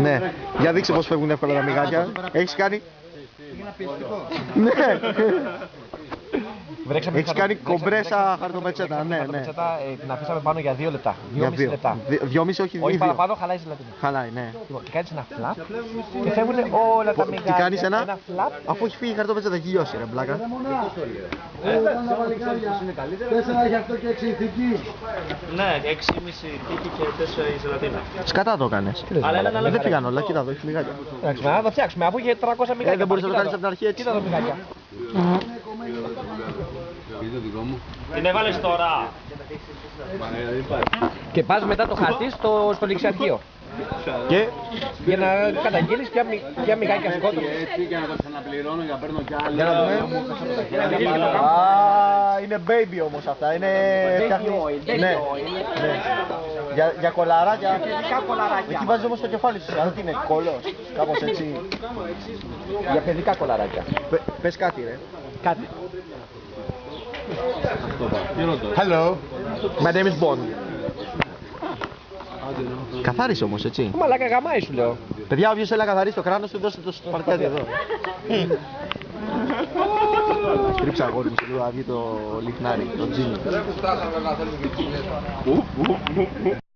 Ναι, για δείξε πως φεύγουν εύκολα τα μυγάκια. Έχεις κάνει? Ναι. Έχεις κάνει κομπρέσα χαρτοπετσέτα, ναι, ναι. Την αφήσαμε πάνω για 2 λεπτά. 2,5 λεπτά. 2,5 όχι 2. Όχι παραπάνω, χαλάει ζελατίνη. Χαλάει, ναι. Και κάνεις ένα φλαπ και φεύγουν όλα τα μυγάκια. Τι κάνεις ένα φλαπ. Αφού έχει φύγει η χαρτοπετσέτα, έχει λιώσει ρε μπλάκα. 4 έχει αυτό και 6 ηθική. Ναι, 6,5 τύχη και 4 η ζελατίνα. Σκατά το κάνεις. Δεν φύγαν όλα, κοίτα εδώ, έχει μυγάκια. Εντάξει, να το φτιάξουμε, αφού είχε 300 μυγάκια. Δεν μπορείς να το κάνεις από την αρχή έτσι. Κοίτα τα μυγάκια. Την έβαλες τώρα. Και πας μετά το χαρτί στο ληξιαρχείο. Και Για να καταγγείλεις ποια μυγάκια σκότωσε. Έτσι για να το ξαναπληρώνω για να παίρνω κι άλλα. για να δούμε. Α, είναι baby όμως αυτά, είναι... Ναι, ναι. Για κολαράκια. Εκεί βάζεις όμως το κεφάλι σου, αν είναι κολός, κάπως έτσι. Για παιδικά κολαράκια. Πες κάτι ρε. Κάτι. Hello. My name is Bond. Καθάρισε όμως έτσι. Μαλάκα γαμάει σου λέω. Παιδιά, όποιος θέλει να καθαρίσει το κράνος του, δώστε το στο σπαρτιάτι εδώ. Στρίψα αγόρι μου σε λίγο να βγει το λιχνάρι, το τζίνι.